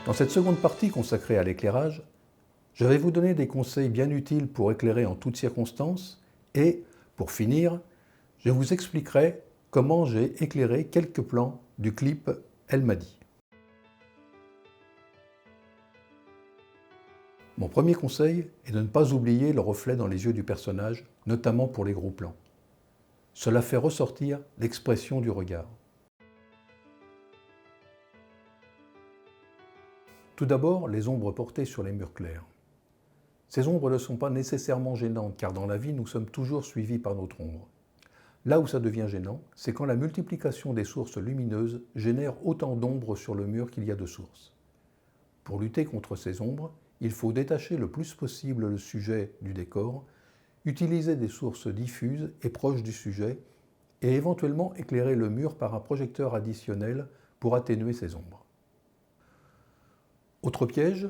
Dans cette seconde partie consacrée à l'éclairage, je vais vous donner des conseils bien utiles pour éclairer en toutes circonstances et, pour finir, je vous expliquerai comment j'ai éclairé quelques plans du clip Elle m'a dit. Mon premier conseil est de ne pas oublier le reflet dans les yeux du personnage, notamment pour les gros plans. Cela fait ressortir l'expression du regard. Tout d'abord, les ombres portées sur les murs clairs. Ces ombres ne sont pas nécessairement gênantes, car dans la vie, nous sommes toujours suivis par notre ombre. Là où ça devient gênant, c'est quand la multiplication des sources lumineuses génère autant d'ombres sur le mur qu'il y a de sources. Pour lutter contre ces ombres, il faut détacher le plus possible le sujet du décor, utiliser des sources diffuses et proches du sujet, et éventuellement éclairer le mur par un projecteur additionnel pour atténuer ces ombres. Autre piège,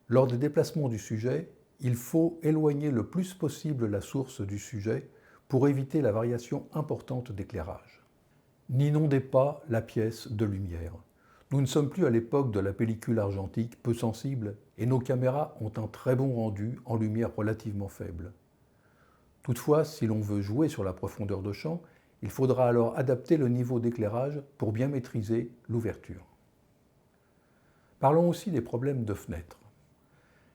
lors des déplacements du sujet, il faut éloigner le plus possible la source du sujet pour éviter la variation importante d'éclairage. N'inondez pas la pièce de lumière. Nous ne sommes plus à l'époque de la pellicule argentique peu sensible et nos caméras ont un très bon rendu en lumière relativement faible. Toutefois, si l'on veut jouer sur la profondeur de champ, il faudra alors adapter le niveau d'éclairage pour bien maîtriser l'ouverture. Parlons aussi des problèmes de fenêtres.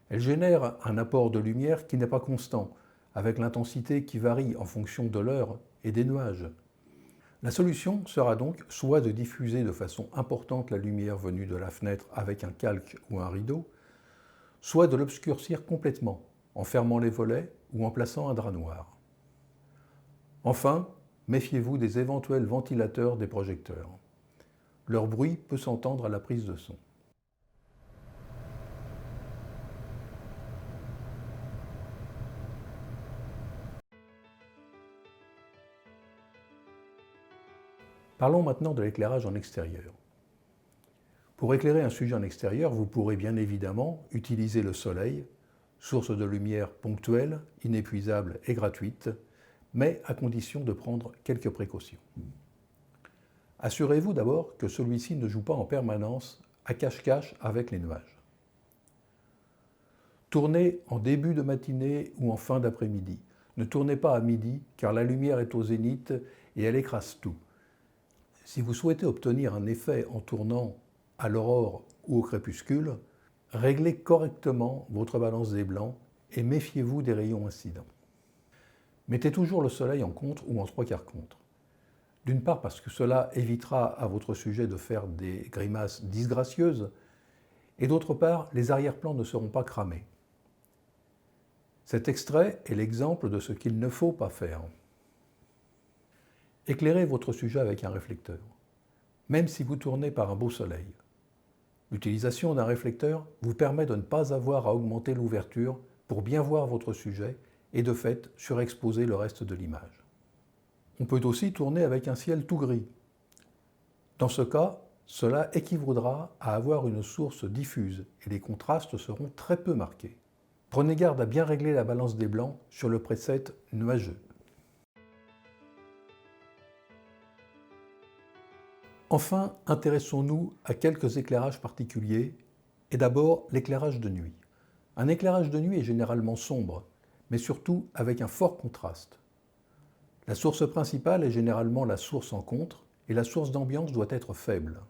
Elles génèrent un apport de lumière qui n'est pas constant, avec l'intensité qui varie en fonction de l'heure et des nuages. La solution sera donc soit de diffuser de façon importante la lumière venue de la fenêtre avec un calque ou un rideau, soit de l'obscurcir complètement, en fermant les volets ou en plaçant un drap noir. Enfin, méfiez-vous des éventuels ventilateurs des projecteurs. Leur bruit peut s'entendre à la prise de son. Parlons maintenant de l'éclairage en extérieur. Pour éclairer un sujet en extérieur, vous pourrez bien évidemment utiliser le soleil, source de lumière ponctuelle, inépuisable et gratuite, mais à condition de prendre quelques précautions. Assurez-vous d'abord que celui-ci ne joue pas en permanence à cache-cache avec les nuages. Tournez en début de matinée ou en fin d'après-midi. Ne tournez pas à midi car la lumière est au zénith et elle écrase tout. Si vous souhaitez obtenir un effet en tournant à l'aurore ou au crépuscule, réglez correctement votre balance des blancs et méfiez-vous des rayons incidents. Mettez toujours le soleil en contre ou en 3/4 contre. D'une part parce que cela évitera à votre sujet de faire des grimaces disgracieuses, et d'autre part, les arrière-plans ne seront pas cramés. Cet extrait est l'exemple de ce qu'il ne faut pas faire. Éclairez votre sujet avec un réflecteur, même si vous tournez par un beau soleil. L'utilisation d'un réflecteur vous permet de ne pas avoir à augmenter l'ouverture pour bien voir votre sujet et de fait surexposer le reste de l'image. On peut aussi tourner avec un ciel tout gris. Dans ce cas, cela équivaudra à avoir une source diffuse et les contrastes seront très peu marqués. Prenez garde à bien régler la balance des blancs sur le preset nuageux. Enfin, intéressons-nous à quelques éclairages particuliers, et d'abord l'éclairage de nuit. Un éclairage de nuit est généralement sombre, mais surtout avec un fort contraste. La source principale est généralement la source en contre, et la source d'ambiance doit être faible.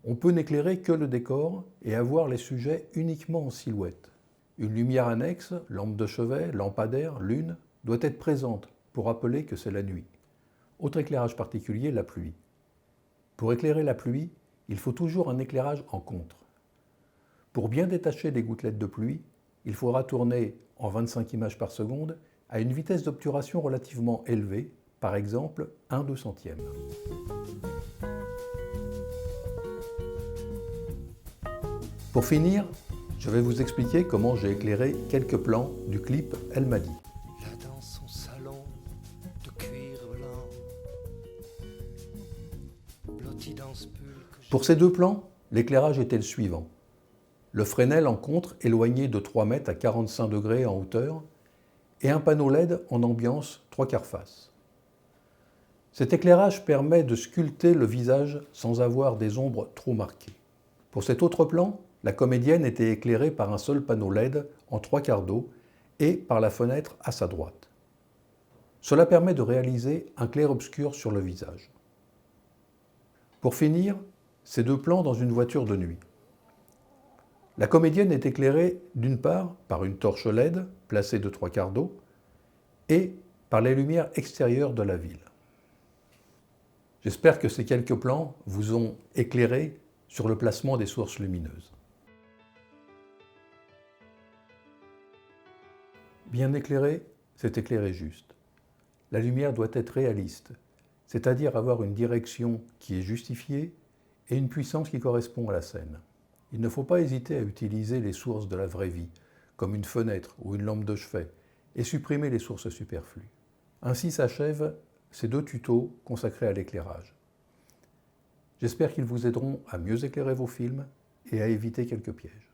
On peut n'éclairer que le décor et avoir les sujets uniquement en silhouette. Une lumière annexe, lampe de chevet, lampadaire, lune, doit être présente pour rappeler que c'est la nuit. Autre éclairage particulier, la pluie. Pour éclairer la pluie, il faut toujours un éclairage en contre. Pour bien détacher les gouttelettes de pluie, il faudra tourner en 25 images par seconde à une vitesse d'obturation relativement élevée, par exemple 1/200. Pour finir, je vais vous expliquer comment j'ai éclairé quelques plans du clip Elle m'a dit. Là dans son salon de cuir blanc, blotti dans ce pull que Pour ces deux plans, l'éclairage était le suivant. Le Fresnel en contre éloigné de 3 mètres à 45 degrés en hauteur et un panneau LED en ambiance 3/4 face. Cet éclairage permet de sculpter le visage sans avoir des ombres trop marquées. Pour cet autre plan, la comédienne était éclairée par un seul panneau LED en 3/4 d'eau et par la fenêtre à sa droite. Cela permet de réaliser un clair-obscur sur le visage. Pour finir, ces deux plans dans une voiture de nuit. La comédienne est éclairée d'une part par une torche LED placée de 3/4 d'eau et par les lumières extérieures de la ville. J'espère que ces quelques plans vous ont éclairé sur le placement des sources lumineuses. Bien éclairer, c'est éclairer juste. La lumière doit être réaliste, c'est-à-dire avoir une direction qui est justifiée et une puissance qui correspond à la scène. Il ne faut pas hésiter à utiliser les sources de la vraie vie, comme une fenêtre ou une lampe de chevet, et supprimer les sources superflues. Ainsi s'achèvent ces 2 tutos consacrés à l'éclairage. J'espère qu'ils vous aideront à mieux éclairer vos films et à éviter quelques pièges.